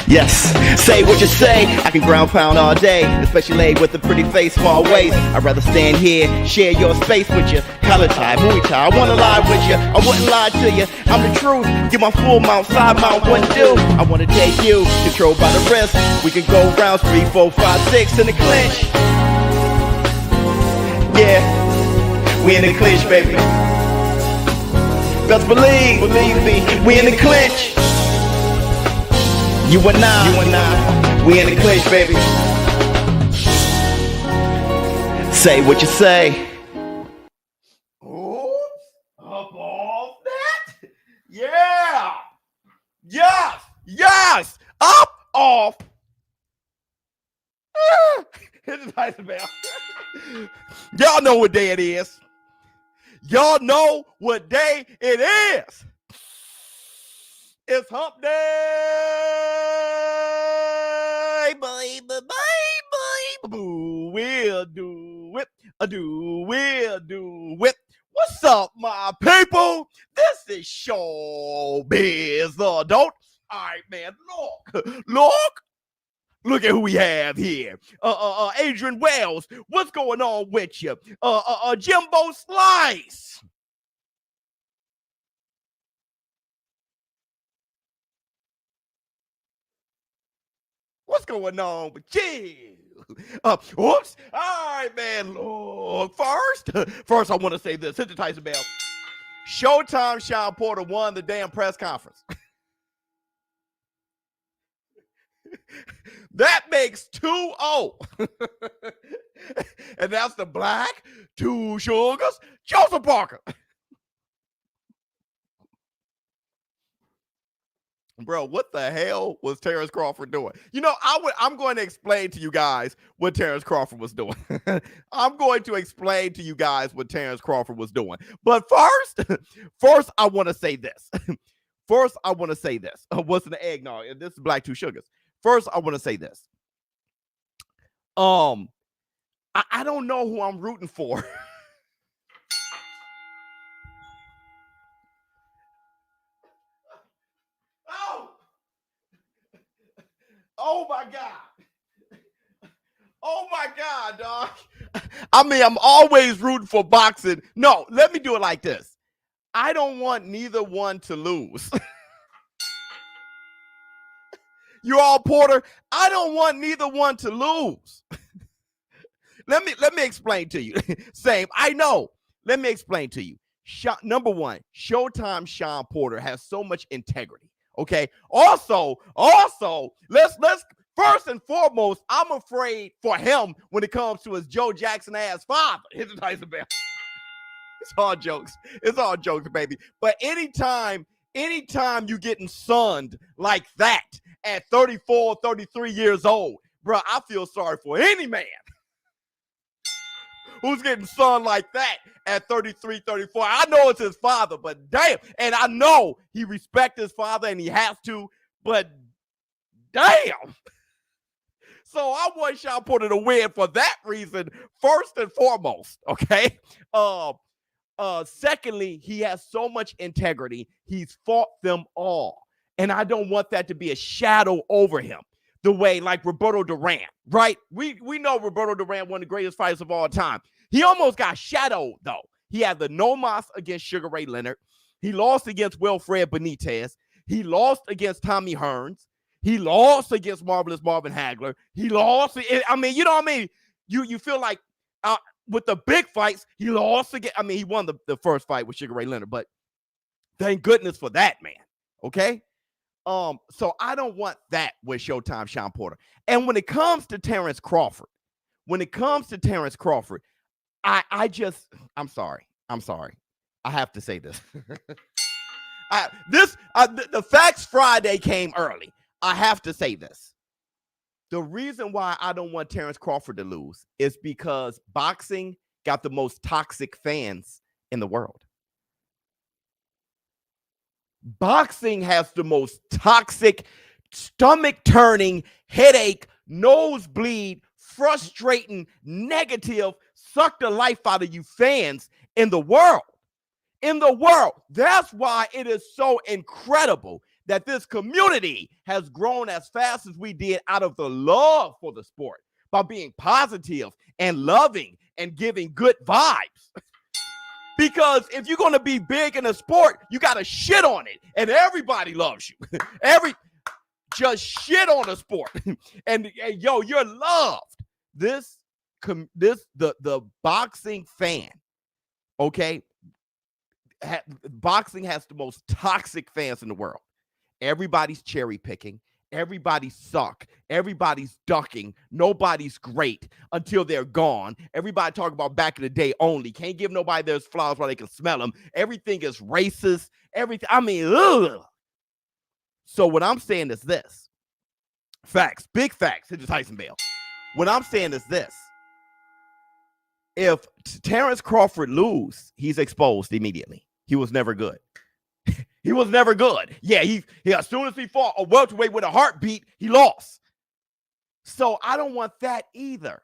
Yes, say what you say. I can ground pound all day, especially laid with a pretty face, small waist. I'd rather stand here, share your space with you. Collar tie, Muay Thai, I wanna lie with you. I wouldn't lie to you. I'm the truth. Get my full mount, side mount, wouldn't do. I wanna take you, controlled by the wrist. We can go rounds 3, 4, 5, 6 in the clinch. Yeah, we in the clinch, baby. Best believe me, we in the clinch. You and I, we in the clinch, baby. Say what you say. Oops, up off that. Yeah. Yes, up off. Here's the nice bell. Y'all know what day it is. Y'all know what day it is. It's hump day, baby. We'll do it. What's up, my people? This is ShowBizz, the adult. All right, man. Look at who we have here. Adrian Wells, what's going on with you? Jimbo Slice. What's going on with you? Whoops. All right, man. Look, first I want to say this. Hit the Tyson bell. Showtime Shawn Porter won the damn press conference. That makes 2-0. And that's the Black Two Sugars, Joseph Parker. Bro, what the hell was Terence Crawford doing? You know, I'm going to explain to you guys what Terence Crawford was doing. I'm going to explain to you guys what Terence Crawford was doing. But first, I want to say this. What's in the eggnog? This is Black Two Sugars. First, I want to say this. I don't know who I'm rooting for. Oh my God, dog. I mean, I'm always rooting for boxing. No, let me do it like this. I don't want neither one to lose. You all, Porter, I don't want neither one to lose. Let me explain to you. Same, I know. Let me explain to you. Number one, Showtime Shawn Porter has so much integrity. Okay. Also, let's first and foremost, I'm afraid for him when it comes to his Joe Jackson ass father. Hit the Tyson bell. It's all jokes, baby. But anytime you getting sunned like that at 34, 33 years old, bro, I feel sorry for any man who's getting sunned like that at 33, 34. I know it's his father, but damn. And I know he respects his father and he has to, but damn. So I want Shawn Porter to win for that reason, first and foremost, okay? Secondly, he has so much integrity. He's fought them all. And I don't want that to be a shadow over him. The way like Roberto Duran, right? We know Roberto Duran, one of the greatest fighters of all time. He almost got shadowed, though. He had the no mas against Sugar Ray Leonard. He lost against Wilfred Benitez. He lost against Tommy Hearns. He lost against Marvelous Marvin Hagler. He lost. I mean, you know what I mean? You feel like with the big fights, he lost again. I mean, he won the first fight with Sugar Ray Leonard, but thank goodness for that, man. Okay? So I don't want that with Showtime Shawn Porter. And when it comes to Terence Crawford, I'm sorry. I have to say this. The Facts Friday came early. I have to say this. The reason why I don't want Terence Crawford to lose is because boxing got the most toxic fans in the world. Boxing has the most toxic, stomach-turning, headache, nosebleed, frustrating, negative, suck the life out of you fans in the world. That's why it is so incredible that this community has grown as fast as we did out of the love for the sport, by being positive and loving and giving good vibes. Because if you're going to be big in a sport, you got to shit on it, and everybody loves you. Just shit on a sport, and yo, you're loved. The boxing fan, okay? Boxing has the most toxic fans in the world. Everybody's cherry picking. Everybody suck. Everybody's ducking. Nobody's great until they're gone. Everybody talk about back in the day only. Can't give nobody those flowers while they can smell them. Everything is racist. Everything. I mean, ugh. So what I'm saying is this. Facts. Big facts. Hit the Tyson Bell. What I'm saying is this. If Terence Crawford lose, he's exposed immediately. He was never good. He was never good. Yeah, he as soon as he fought a welterweight with a heartbeat, he lost. So I don't want that either,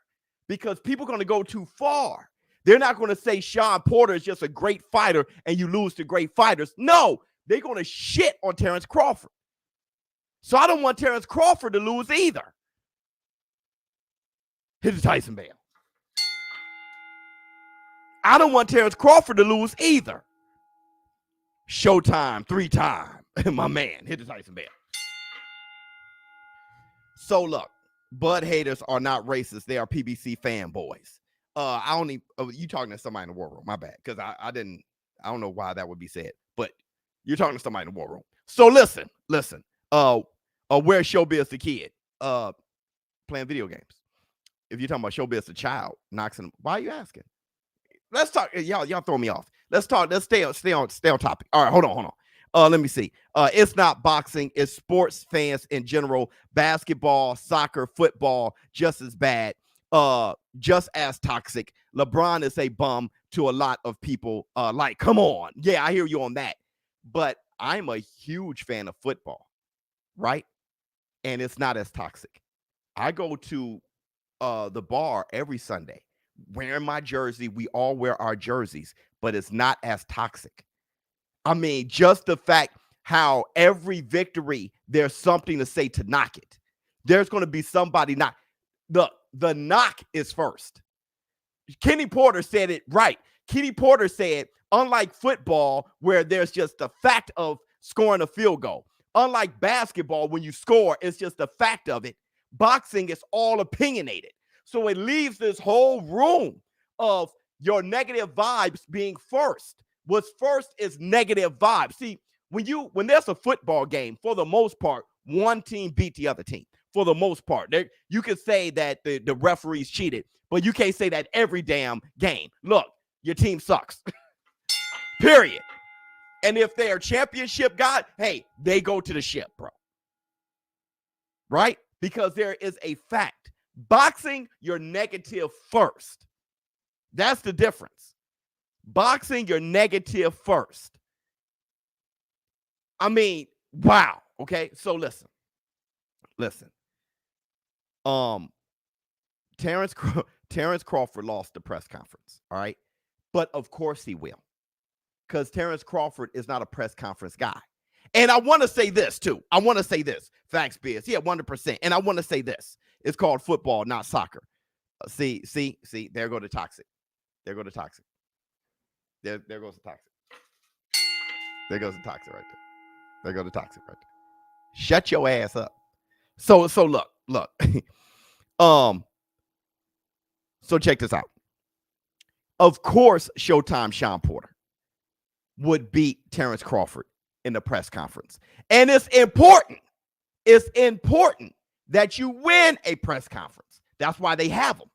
because people are going to go too far. They're not going to say Shawn Porter is just a great fighter and you lose to great fighters. No, they're going to shit on Terence Crawford. So I don't want Terence Crawford to lose either. Hit the Tyson Bell. I don't want Terence Crawford to lose either. Showtime 3-time. My man, hit the Tyson Bell. So look, Bud haters are not racist. They are PBC fanboys. I only you talking to somebody in the war room. My bad, because I don't know why that would be said, but you're talking to somebody in the war room. So listen. Where's ShowBizz the kid? Playing video games. If you're talking about ShowBizz the child, Knox and why are you asking? Let's talk. Y'all throw me off. Let's talk. Let's stay on topic. All right, hold on. Let me see. It's not boxing. It's sports fans in general. Basketball, soccer, football, just as bad. Just as toxic. LeBron is a bum to a lot of people. Like, come on. Yeah, I hear you on that. But I'm a huge fan of football, right? And it's not as toxic. I go to the bar every Sunday, wearing my jersey. We all wear our jerseys, but it's not as toxic. I mean, just the fact how every victory, there's something to say to knock it. There's going to be somebody knock. The knock is first. Kenny Porter said it right. Kenny Porter said, unlike football, where there's just the fact of scoring a field goal, unlike basketball, when you score, it's just the fact of it. Boxing is all opinionated. So it leaves this whole room of your negative vibes being first. What's first is negative vibes. See, when there's a football game, for the most part, one team beat the other team. For the most part, you can say that the referees cheated, but you can't say that every damn game. Look, your team sucks. Period. And if they're a championship guy, hey, they go to the ship, bro. Right? Because there is a fact. Boxing, you're negative first. That's the difference. Boxing, you're negative first. I mean, wow. Okay, so listen. Terence Crawford lost the press conference, all right? But of course he will, because Terence Crawford is not a press conference guy. And I want to say this, too. I want to say this. Facts, Biz. Yeah, 100%. And I want to say this. It's called football, not soccer. See. There go the toxic. There goes the toxic. There goes the toxic. There goes the toxic right there. There goes the toxic right there. Shut your ass up. So look. So check this out. Of course, Showtime Shawn Porter would beat Terence Crawford in the press conference. And it's important. It's important that you win a press conference. That's why they have them.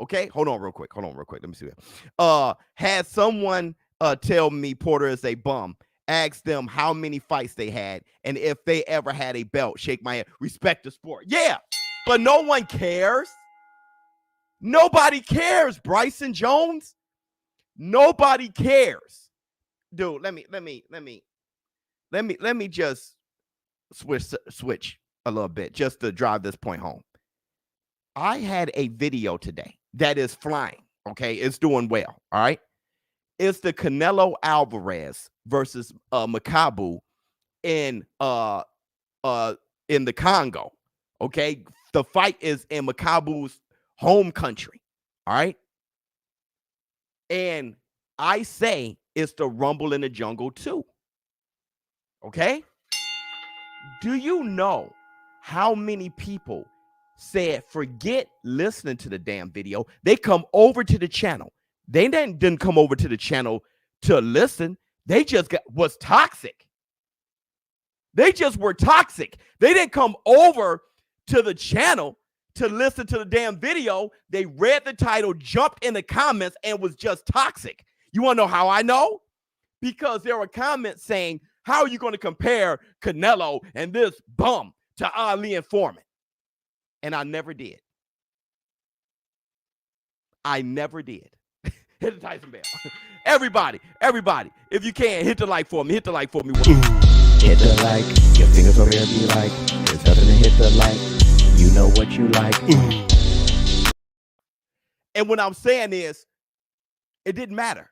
Okay? Hold on real quick. Let me see that. Had someone tell me Porter is a bum, ask them how many fights they had, and if they ever had a belt, shake my head. Respect the sport. Yeah, but no one cares. Nobody cares, Bryson Jones. Nobody cares. Dude, let me just switch a little bit just to drive this point home. I had a video today that is flying, okay? It's doing well, all right? It's the Canelo Alvarez versus Makabu in the Congo. Okay, the fight is in Makabu's home country. All right, and I say it's the Rumble in the Jungle too. Okay, do you know how many people said forget listening to the damn video? They come over to the channel. They didn't come over to the channel to listen. They just was toxic. They just were toxic. They didn't come over to the channel to listen to the damn video. They read the title, jumped in the comments, and was just toxic. You want to know how I know? Because there were comments saying, how are you going to compare Canelo and this bum to Ali and Foreman? And I never did. I never did. Hit the Tyson bell. Everybody, if you can, hit the like for me. Hit the like for me. Hit the like. Your fingers over there be like, there's nothing to hit the like. You know what you like. And what I'm saying is, it didn't matter.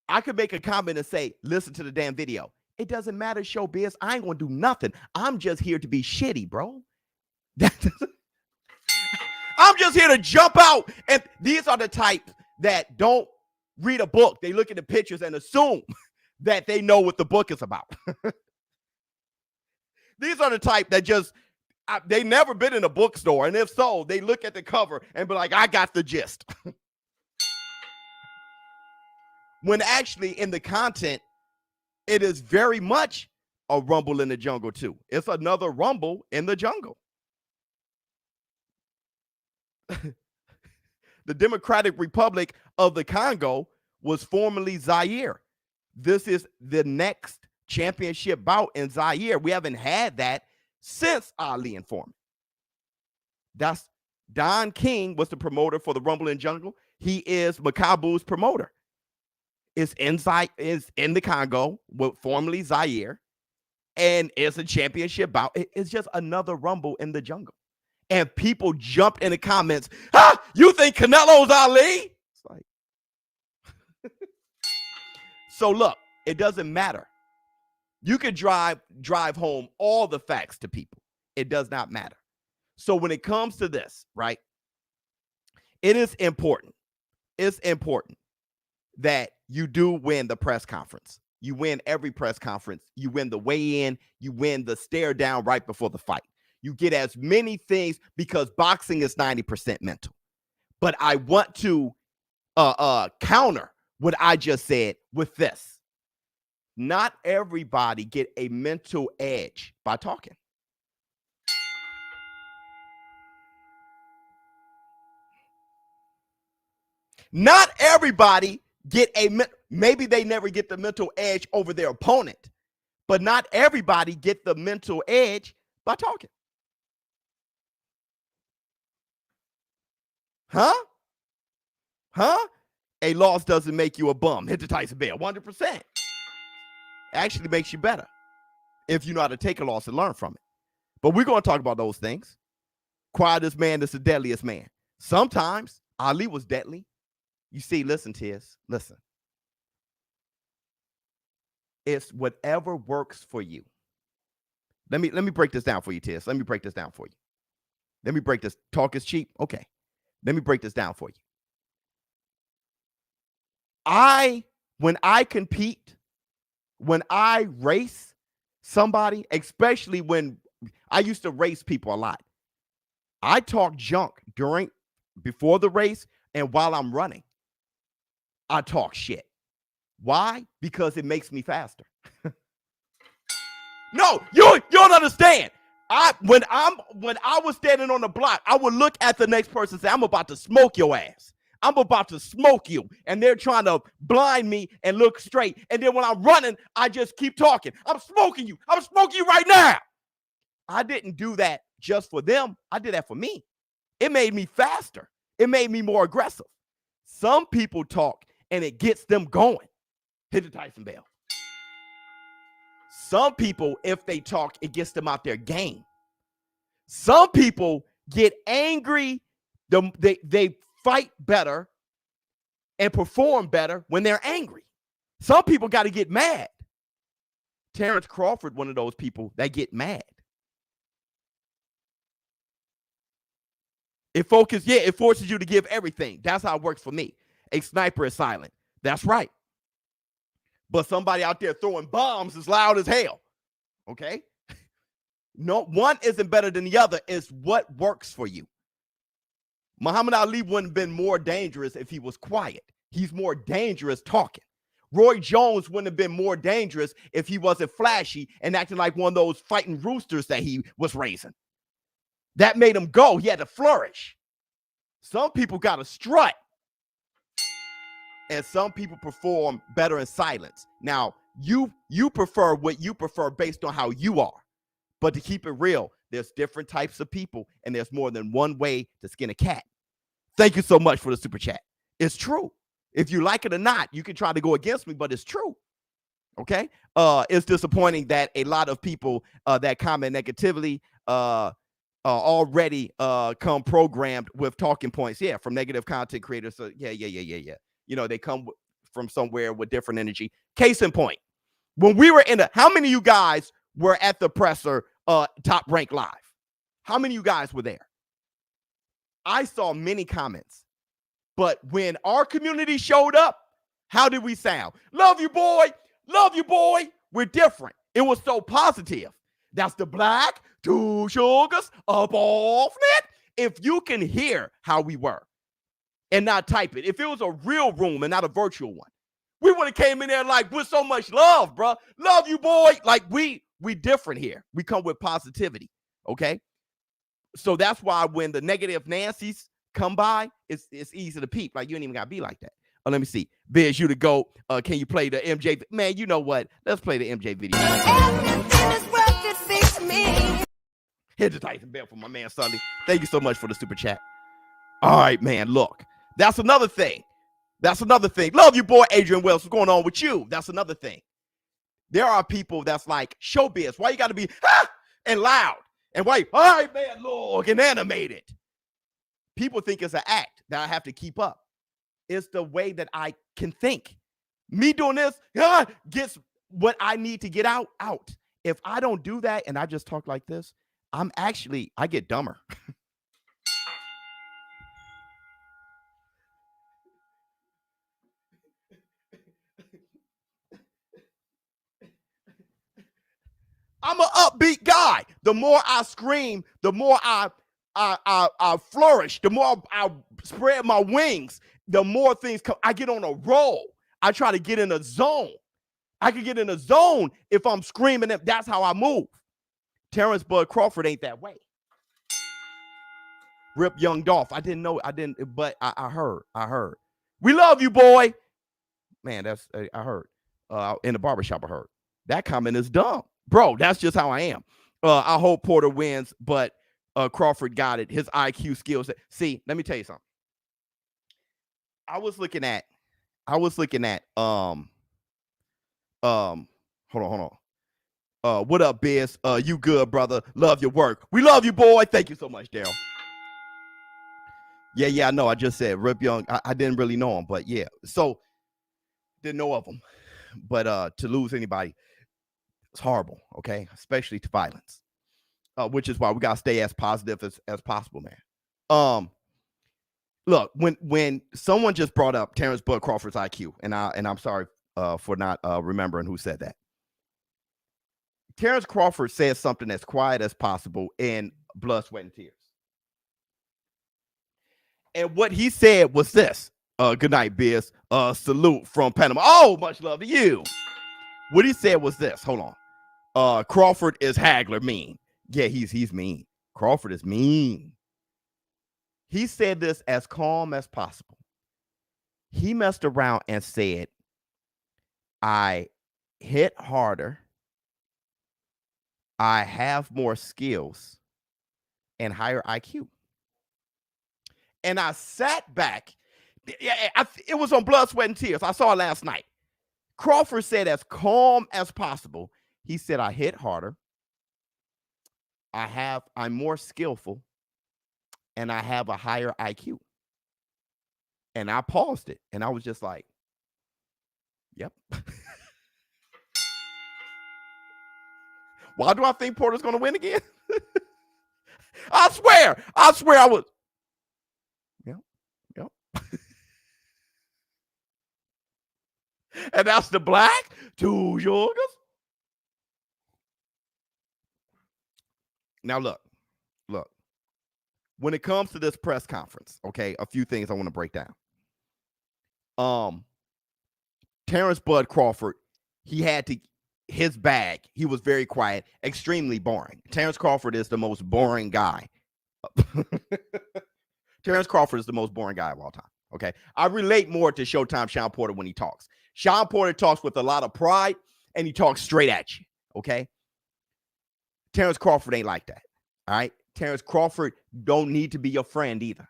I could make a comment and say, listen to the damn video. It doesn't matter, ShowBizz. I ain't going to do nothing. I'm just here to be shitty, bro. I'm just here to jump out. And these are the type that don't read a book. They look at the pictures and assume that they know what the book is about. These are the type that just, they never been in a bookstore. And if so, they look at the cover and be like, I got the gist. When actually in the content, it is very much a rumble in the jungle too. It's another rumble in the jungle. The Democratic Republic of the Congo was formerly Zaire. This is the next championship bout in Zaire. We haven't had that since Ali and Foreman. That's Don King was the promoter for the Rumble in Jungle. He is Makabu's promoter. It's in the Congo, formerly Zaire, and it's a championship bout. It's just another rumble in the jungle. And people jumped in the comments, you think Canelo's Ali? It's like, so look, it doesn't matter. You could drive home all the facts to people. It does not matter. So when it comes to this, right, it is important. It's important that you do win the press conference. You win every press conference. You win the weigh-in. You win the stare down right before the fight. You get as many things because boxing is 90% mental. But I want to counter what I just said with this. Not everybody get a mental edge by talking. Not everybody get maybe they never get the mental edge over their opponent, but not everybody get the mental edge by talking. Huh? A loss doesn't make you a bum. Hit the Tyson bell. 100%. Actually makes you better if you know how to take a loss and learn from it. But we're going to talk about those things. Quietest man is the deadliest man. Sometimes Ali was deadly. You see, listen, Tiz, listen. It's whatever works for you. Let me break this down for you, Tiz. Let me break this down for you. Let me break this. Talk is cheap. Okay. Let me break this down for you. When I compete, when I race somebody, especially when I used to race people a lot, I talk junk before the race and while I'm running. I talk shit. Why? Because it makes me faster. No, you don't understand. When I was standing on the block, I would look at the next person and say, I'm about to smoke your ass. I'm about to smoke you. And they're trying to blind me and look straight. And then when I'm running, I just keep talking. I'm smoking you. I'm smoking you right now. I didn't do that just for them. I did that for me. It made me faster. It made me more aggressive. Some people talk and it gets them going. Hit the Tyson bell. Some people, if they talk, it gets them out their game. Some people get angry. They fight better and perform better when they're angry. Some people got to get mad. Terence Crawford, one of those people that get mad. It forces you to give everything. That's how it works for me. A sniper is silent. That's right. But somebody out there throwing bombs is loud as hell. Okay? No, one isn't better than the other. It's what works for you. Muhammad Ali wouldn't have been more dangerous if he was quiet. He's more dangerous talking. Roy Jones wouldn't have been more dangerous if he wasn't flashy and acting like one of those fighting roosters that he was raising. That made him go. He had to flourish. Some people got to strut. And some people perform better in silence. Now, you prefer what you prefer based on how you are. But to keep it real, there's different types of people, and there's more than one way to skin a cat. Thank you so much for the super chat. It's true. If you like it or not, you can try to go against me, but it's true. Okay? It's disappointing that a lot of people that comment negatively already come programmed with talking points. Yeah, from negative content creators. So yeah. You know, they come from somewhere with different energy. Case in point, when we were how many of you guys were at the presser Top Rank Live? How many of you guys were there? I saw many comments. But when our community showed up, how did we sound? Love you, boy. Love you, boy. We're different. It was so positive. That's the black, two sugars, up off net. If you can hear how we were and not type it, if it was a real room and not a virtual one, we would have came in there like with so much love, bro. Love you, boy. Like we different here. We come with positivity, okay? So that's why when the negative Nancy's come by, it's easy to peep. Like, you ain't even got to be like that. Let me see. Biz, you to go. Can you play the MJ? Man, you know what? Let's play the MJ video. Here's the Tyson Bell for my man, Sunday. Thank you so much for the super chat. All right, man, look. That's another thing. Love you, boy, Adrian Wells. What's going on with you? That's another thing. There are people that's like, ShowBizz, why you got to be and loud? And why, all right, man, look, and animated. People think it's an act that I have to keep up. It's the way that I can think. Me doing this gets what I need to get out. If I don't do that and I just talk like this, I get dumber. I'm an upbeat guy. The more I scream, the more I flourish, the more I spread my wings, the more things come. I get on a roll. I try to get in a zone. I can get in a zone if I'm screaming. That's how I move. Terence Bud Crawford ain't that way. Rip Young Dolph. I didn't know. But I heard. We love you, boy. Man, I heard. In the barbershop, I heard. That comment is dumb. Bro, that's just how I am. I hope Porter wins, but Crawford got it. His IQ skills. See, let me tell you something. I was looking at hold on. What up, Biz? You good, brother? Love your work. We love you, boy. Thank you so much, Daryl. Yeah, I know. I just said Rip Young. I didn't really know him, but yeah. So didn't know of him. But to lose anybody, it's horrible, okay? Especially to violence. Which is why we gotta stay as positive as possible, man. Look, when someone just brought up Terence Bud Crawford's IQ, and I'm sorry for not remembering who said that. Terence Crawford said something as quiet as possible in Blood, Sweat, and Tears. And what he said was this. Good night, Biz. Salute from Panama. Oh, much love to you. What he said was this. Hold on. Crawford is Hagler mean. Yeah, he's mean. Crawford is mean. He said this as calm as possible. He messed around and said, I hit harder. I have more skills and higher IQ. And I sat back. It was on Blood, Sweat, and Tears. I saw it last night. Crawford said as calm as possible. He said, I hit harder. I'm more skillful. And I have a higher IQ. And I paused it. And I was just like, yep. Why do I think Porter's going to win again? I swear I was. Yep. And that's the black, 2 sugars. Now look. When it comes to this press conference, okay, a few things I want to break down. Terence Bud Crawford, he had his bag. He was very quiet, extremely boring. Terence Crawford is the most boring guy. Terence Crawford is the most boring guy of all time. Okay. I relate more to Showtime Shawn Porter when he talks. Shawn Porter talks with a lot of pride and he talks straight at you. Okay. Terence Crawford ain't like that. All right. Terence Crawford don't need to be your friend either.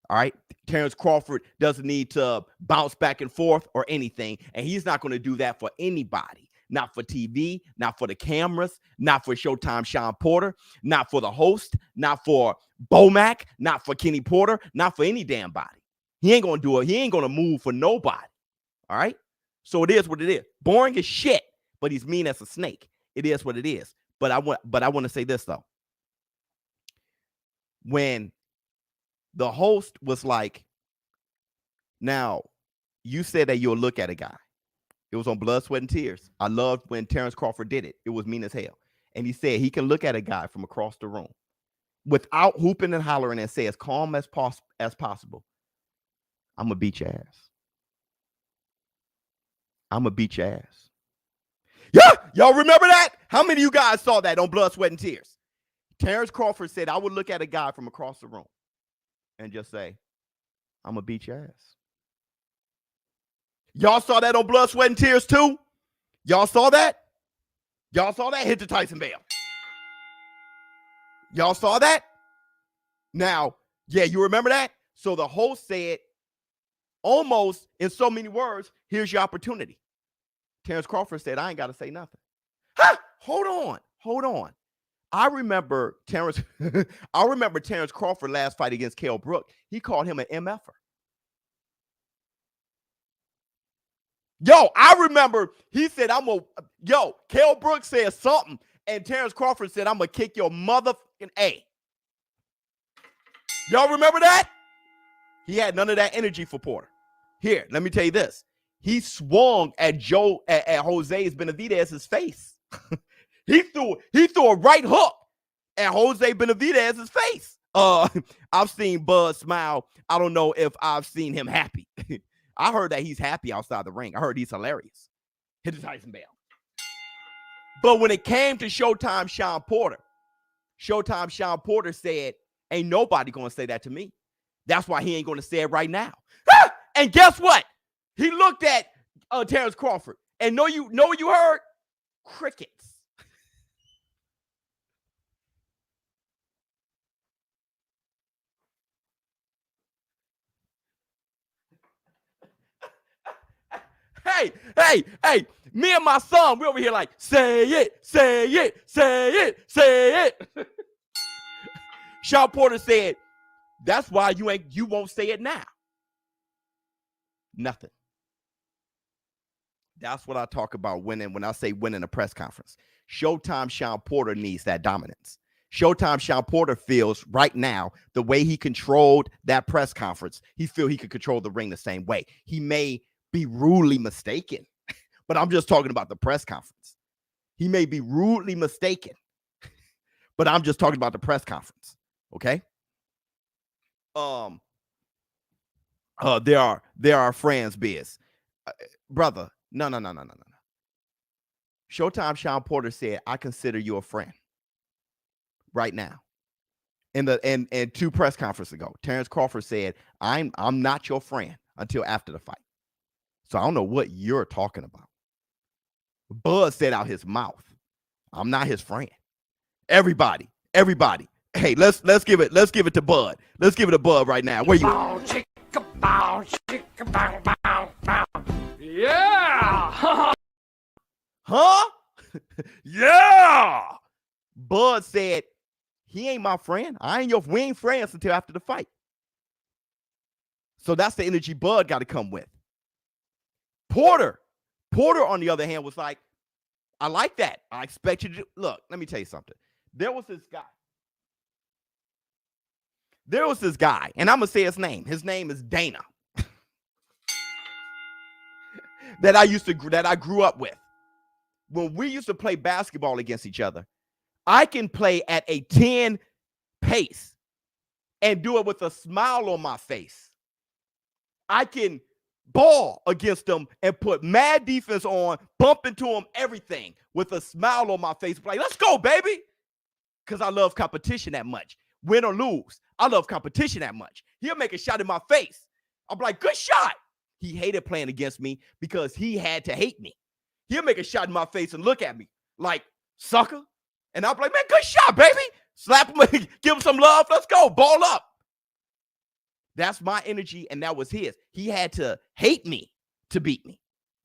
All right. Terence Crawford doesn't need to bounce back and forth or anything. And he's not going to do that for anybody. Not for TV, not for the cameras, not for Showtime Shawn Porter, not for the host, not for Bomac, not for Kenny Porter, not for any damn body. He ain't going to do it. He ain't going to move for nobody. All right. So it is what it is. Boring as shit, but he's mean as a snake. It is what it is. But I want to say this though. When the host was like, now you said that you'll look at a guy. It was on Blood, Sweat, and Tears. I loved when Terence Crawford did it. It was mean as hell. And he said he can look at a guy from across the room without hooping and hollering and say as calm as possible, I'm going to beat your ass. I'm going to beat your ass. Yeah, y'all remember that? How many of you guys saw that on Blood, Sweat, and Tears? Terence Crawford said, I would look at a guy from across the room and just say, I'm going to beat your ass. Y'all saw that on Blood, Sweat, and Tears too? Y'all saw that? Y'all saw that? Hit the Tyson Bell. Y'all saw that? Now, yeah, you remember that? So the host said, almost in so many words, here's your opportunity. Terence Crawford said, I ain't got to say nothing. Ha! Hold on. I remember Terence Crawford last fight against Kell Brook. He called him an MFer. Yo, I remember he said, Kell Brook said something, and Terence Crawford said, I'm going to kick your motherfucking A. Y'all remember that? He had none of that energy for Porter. Here, let me tell you this. He swung at Jose Benavidez's face. He threw a right hook at Jose Benavidez's face. I've seen Buzz smile. I don't know if I've seen him happy. I heard that he's happy outside the ring. I heard he's hilarious. Hit the Tyson Bell. But when it came to Showtime Shawn Porter said, ain't nobody going to say that to me. That's why he ain't going to say it right now. Ah! And guess what? He looked at Terence Crawford. And know what you heard? Crickets. Hey, me and my son, we over here like, say it. Shawn Porter said, that's why you won't say it now. Nothing. That's what I talk about winning when I say winning a press conference. Showtime Shawn Porter needs that dominance. Showtime Shawn Porter feels right now the way he controlled that press conference, he feel he could control the ring the same way. He may be rudely mistaken, but I'm just talking about the press conference. He may be rudely mistaken, but I'm just talking about the press conference. Okay. There are friends, Biz. Brother, no. Showtime Shawn Porter said, I consider you a friend right now. And 2 press conferences ago, Terence Crawford said, I'm not your friend until after the fight. So I don't know what you're talking about. Bud said out his mouth, I'm not his friend. Everybody. Hey, let's give it to Bud. Let's give it to Bud right now. Where you? Yeah. Huh? Yeah. Bud said, he ain't my friend. We ain't friends until after the fight. So that's the energy Bud got to come with. Porter, on the other hand, was like, I like that. I expect you to look. Let me tell you something. There was this guy, and I'm gonna say his name. His name is Dana. that I grew up with. When we used to play basketball against each other, I can play at a 10 pace and do it with a smile on my face. I can ball against them and put mad defense on, bump into them, everything with a smile on my face. Like, let's go, baby. Because I love competition that much. Win or lose, I love competition that much. He'll make a shot in my face. I'm like, good shot. He hated playing against me because he had to hate me. He'll make a shot in my face and look at me like, sucker. And I'm like, man, good shot, baby. Slap him, give him some love. Let's go, ball up. That's my energy, and that was his. He had to hate me to beat me.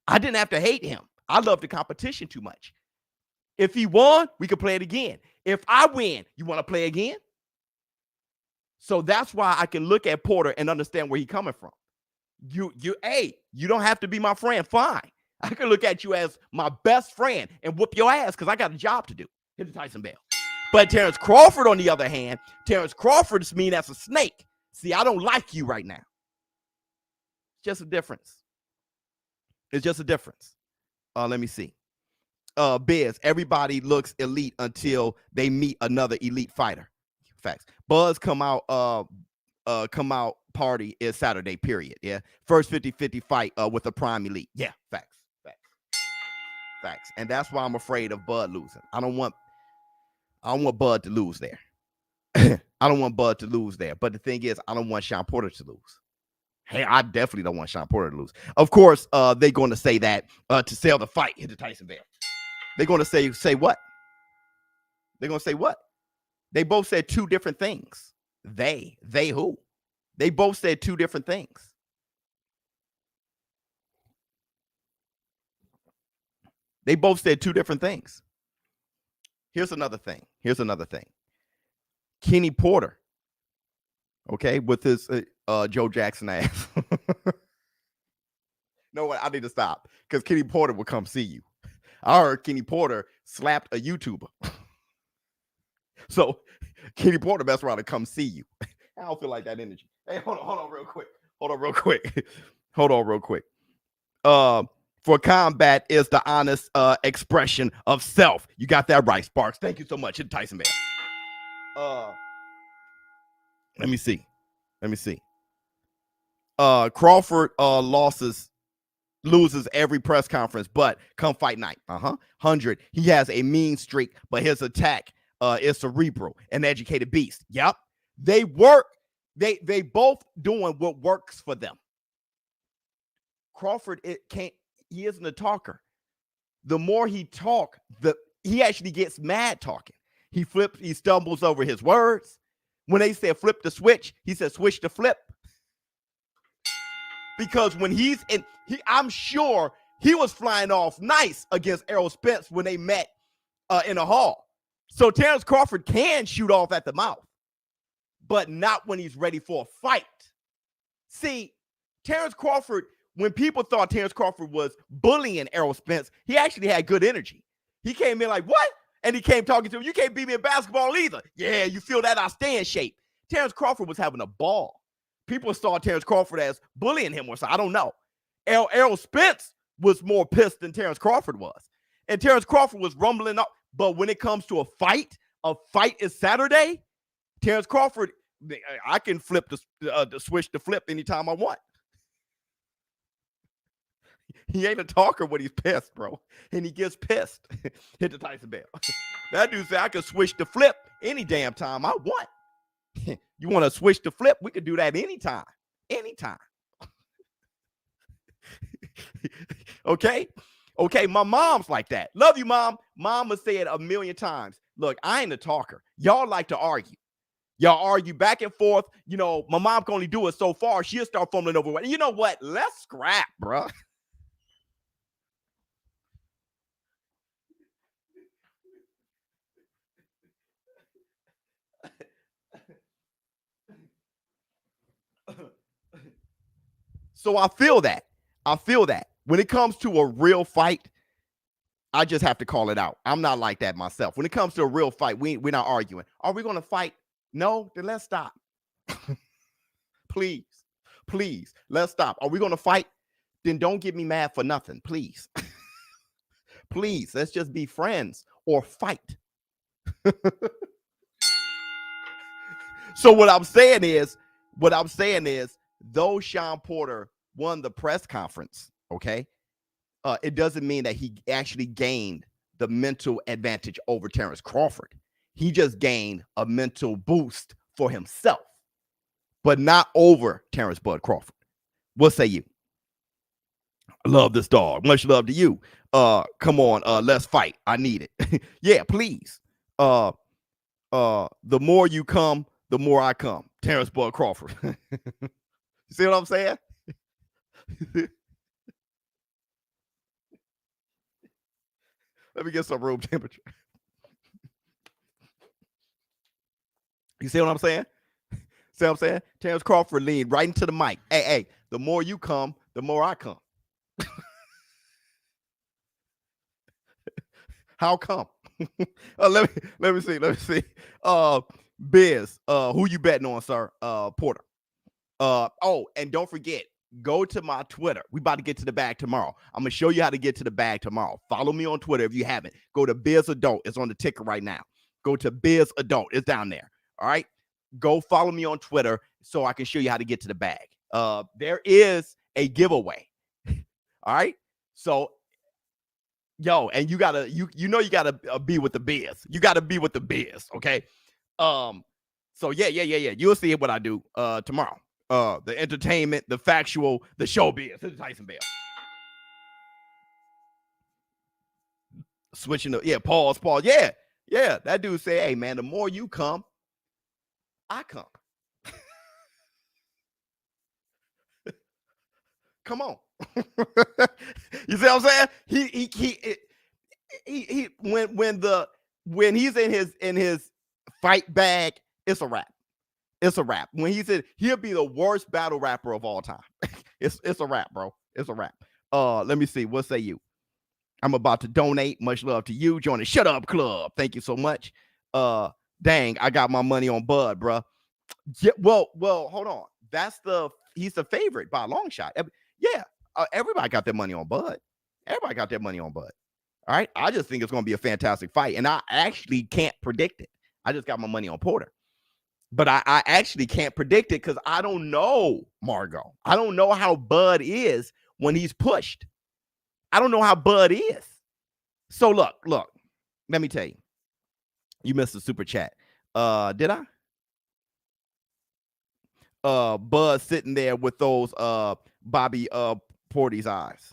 I didn't have to hate him. I love the competition too much. If he won, we could play it again. If I win, you want to play again? So that's why I can look at Porter and understand where he's coming from. You don't have to be my friend. Fine. I can look at you as my best friend and whoop your ass because I got a job to do. Hit the Tyson bell. But Terence Crawford, on the other hand, Terence Crawford is mean as a snake. See, I don't like you right now. It's just a difference. It's just a difference. Let me see. Biz, everybody looks elite until they meet another elite fighter. Facts. Buzz come out party is Saturday, period. Yeah. First 50-50 fight with a prime elite. Yeah, facts. Facts. And that's why I'm afraid of Bud losing. I don't want Bud to lose there. I don't want Bud to lose there. But the thing is, I don't want Shawn Porter to lose. Hey, I definitely don't want Shawn Porter to lose. Of course, they're going to say that to sell the fight. Hit the Tyson bell. They're going to say what? They're going to say what? They both said two different things. They who? They both said two different things. They both said two different things. Here's another thing. Kenny Porter, okay, with his Joe Jackson ass. No, I need to stop because Kenny Porter will come see you. I heard Kenny Porter slapped a YouTuber. So Kenny Porter best around to come see you. I don't feel like that energy. Hey, hold on real quick. For combat is the honest expression of self. You got that right, Sparks. Thank you so much. Hit Tyson bell. Let me see. Crawford loses every press conference, but come fight night. 100. He has a mean streak, but his attack is cerebral, an educated beast. Yep. They work. They both doing what works for them. Crawford, he isn't a talker. The more he talk, he actually gets mad talking. He stumbles over his words. When they said flip the switch, he said switch to flip. Because when I'm sure he was flying off nice against Errol Spence when they met in a hall. So Terence Crawford can shoot off at the mouth, but not when he's ready for a fight. See, Terence Crawford, when people thought Terence Crawford was bullying Errol Spence, he actually had good energy. He came in like, what? And he came talking to him, you can't beat me in basketball either. Yeah, you feel that? I stay in shape. Terence Crawford was having a ball. People saw Terence Crawford as bullying him or something. I don't know. Errol Spence was more pissed than Terence Crawford was. And Terence Crawford was rumbling up. But when it comes to a fight is Saturday. Terence Crawford, I can flip the switch to flip anytime I want. He ain't a talker when he's pissed, bro. And he gets pissed. Hit the Tyson bell. That dude said I can switch to flip any damn time I want. You want to switch to flip? We could do that anytime. Okay, my mom's like that. Love you, Mom. Mama said a million times, look, I ain't a talker. Y'all like to argue. Y'all argue back and forth. You know, my mom can only do it so far. She'll start fumbling over. You know what? Let's scrap, bro. So I feel that. When it comes to a real fight, I just have to call it out. I'm not like that myself. When it comes to a real fight, we're not arguing. Are we going to fight? No, then let's stop. Please, please, let's stop. Are we going to fight? Then don't get me mad for nothing, please. Please, let's just be friends or fight. So what I'm saying is, though Shawn Porter won the press conference, okay, it doesn't mean that he actually gained the mental advantage over Terence Crawford. He just gained a mental boost for himself, but not over Terence Bud Crawford. What say you? I love this dog. Much love to you. Come on, let's fight. I need it. Yeah, please. The more you come, the more I come. Terence Bud Crawford. You see what I'm saying? Let me get some room temperature. You see what I'm saying? See what I'm saying? Terence Crawford leaned right into the mic. Hey, the more you come, the more I come. How come? Let me see. Biz, who you betting on, sir? Porter. Oh, and don't forget, go to my Twitter. We about to get to the bag tomorrow. I'm gonna show you how to get to the bag tomorrow. Follow me on Twitter if you haven't. Go to Biz Adult. It's on the ticker right now. Go to Biz Adult. It's down there. All right. Go follow me on Twitter so I can show you how to get to the bag. There is a giveaway. All right. So, yo, and you gotta be with the biz. You gotta be with the biz. Okay. So yeah. You'll see what I do tomorrow. The entertainment, the factual, the showbiz. This is Tyson Bell. Switching the pause. Yeah. That dude said, hey man, the more you come, I come. Come on. You see what I'm saying? He when he's in his fight bag, it's a wrap. It's a wrap. When he'll be the worst battle rapper of all time. It's a wrap, bro. It's a wrap. Let me see. What say you? I'm about to donate. Much love to you. Join the Shut Up Club. Thank you so much. Dang, I got my money on Bud, bro. Yeah, well, hold on. He's the favorite by a long shot. Yeah, everybody got their money on Bud. Everybody got their money on Bud. All right. I just think it's going to be a fantastic fight, and I actually can't predict it. I just got my money on Porter. But I actually can't predict it because I don't know, Margot. I don't know how Bud is when he's pushed. I don't know how Bud is. So look, let me tell you. You missed the super chat. Did I? Bud sitting there with those Bobby Porty's eyes.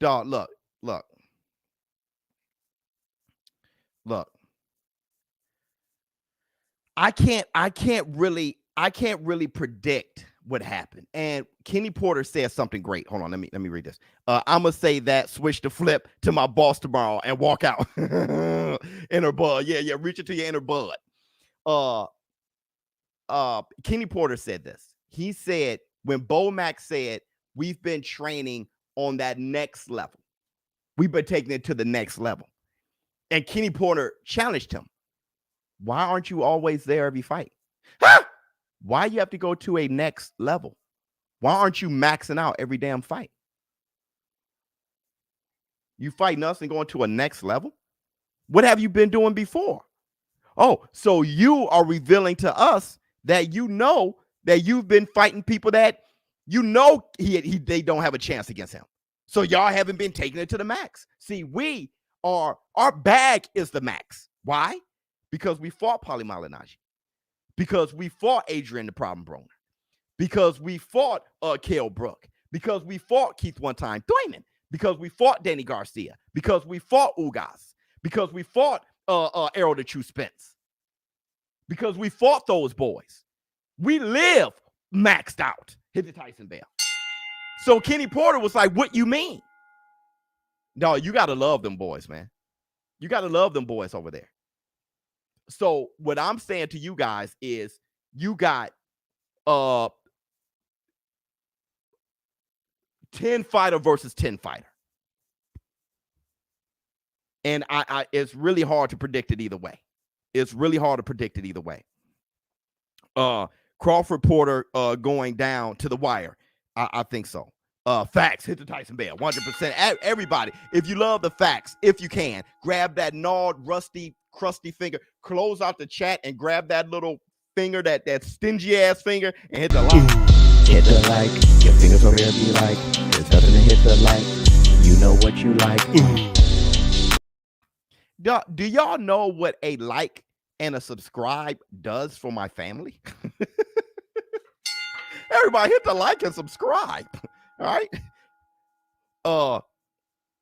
Dog, look. I can't really predict what happened. And Kenny Porter said something great. Hold on, let me read this. I'm gonna say that, switch the flip to my boss tomorrow and walk out. Inner Bud. Yeah, reach into your inner Bud. Kenny Porter said this. He said when Bo Mack said we've been training on that next level, we've been taking it to the next level. And Kenny Porter challenged him. Why aren't you always there every fight? Why you have to go to a next level? Why aren't you maxing out every damn fight? You fighting us and going to a next level? What have you been doing before? Oh, so you are revealing to us that you know that you've been fighting people that you know they don't have a chance against him. So y'all haven't been taking it to the max. See, our bag is the max. Why? Because we fought Paulie Malignaggi. Because we fought Adrian the Problem Broner. Because we fought Kell Brook. Because we fought Keith One Time Thurman. Because we fought Danny Garcia. Because we fought Ugas. Because we fought Errol the True Spence. Because we fought those boys. We live maxed out. Hit the Tyson Bell. So Kenny Porter was like, what you mean? No, you got to love them boys, man. You got to love them boys over there. So what I'm saying to you guys is you got 10 fighter versus 10 fighter. And it's really hard to predict it either way. It's really hard to predict it either way. Crawford Porter going down to the wire. I think so. Facts, hit the Tyson Bell, 100%. Everybody, if you love the facts, if you can, grab that gnawed, rusty, crusty finger, close out the chat and grab that little finger, that stingy ass finger, and hit the like. Hit the like, your fingers over there be like, there's nothing to hit the like, you know what you like. Do y'all know what a like and a subscribe does for my family? Everybody hit the like and subscribe. All right.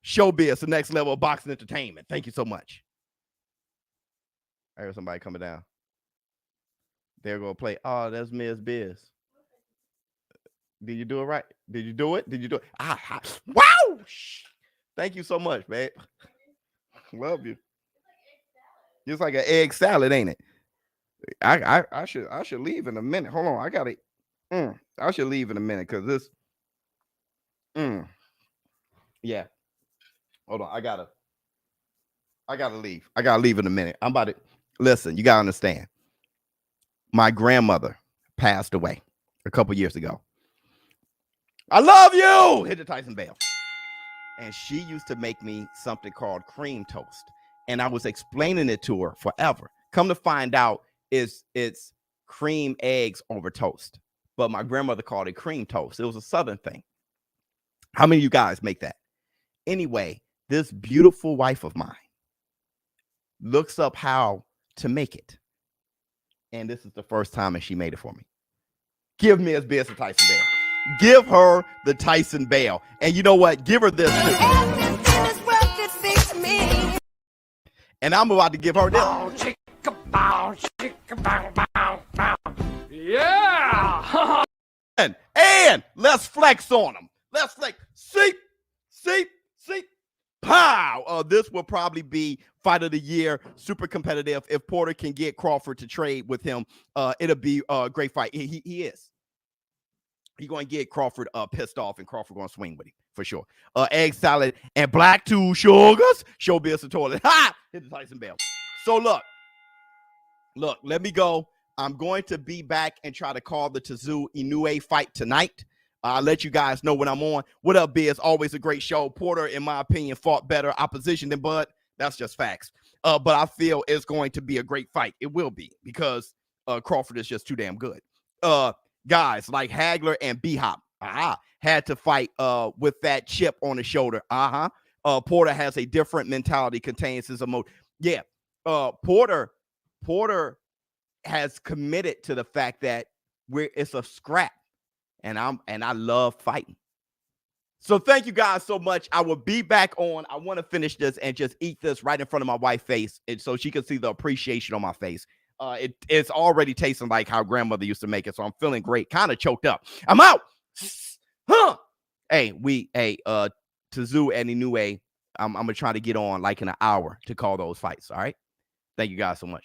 ShowBizz, the next level of boxing entertainment. Thank you so much. I heard somebody coming down. They're gonna play. Oh, that's Ms. Biz. Did you do it right? Did you do it? Did you do it? Wow! Thank you so much, man. Love you. It's like an egg salad, ain't it? I should leave in a minute. Hold on, I gotta. I should leave in a minute because this. Yeah. Hold on, I gotta leave. I gotta leave in a minute. I'm about to listen. You gotta understand. My grandmother passed away a couple years ago. I love you. Hit the Tyson Bell. And she used to make me something called cream toast. And I was explaining it to her forever. Come to find out, it's cream eggs over toast. But my grandmother called it cream toast. It was a Southern thing. How many of you guys make that? Anyway, this beautiful wife of mine looks up how to make it. And this is the first time that she made it for me. Give me as best a Tyson Bell. Give her the Tyson Bell. And you know what? Give her this too. And I'm about to give her this. Yeah. And let's flex on them. Let's flex. See. Pow. This will probably be fight of the year, super competitive. If Porter can get Crawford to trade with him, it'll be a great fight. He is. He's going to get Crawford pissed off, and Crawford going to swing with him for sure. Egg salad and black two sugars. ShowBizz the toilet. Ha! Hit the Tyson Bell. So look, let me go. I'm going to be back and try to call the Tszyu Inoue fight tonight. I'll let you guys know when I'm on. What up, Biz? Always a great show. Porter, in my opinion, fought better opposition than Bud. That's just facts. But I feel it's going to be a great fight. It will be because Crawford is just too damn good. Guys like Hagler and B-Hop had to fight with that chip on the shoulder. Porter has a different mentality, contains his emotion. Yeah. Porter has committed to the fact that it's a scrap. And I love fighting. So thank you guys so much. I will be back on. I want to finish this and just eat this right in front of my wife's face, and so she can see the appreciation on my face. It's already tasting like how grandmother used to make it, so I'm feeling great. Kind of choked up. I'm out. Tszyu and Inoue. I'm gonna try to get on like in an hour to call those fights. All right. Thank you guys so much.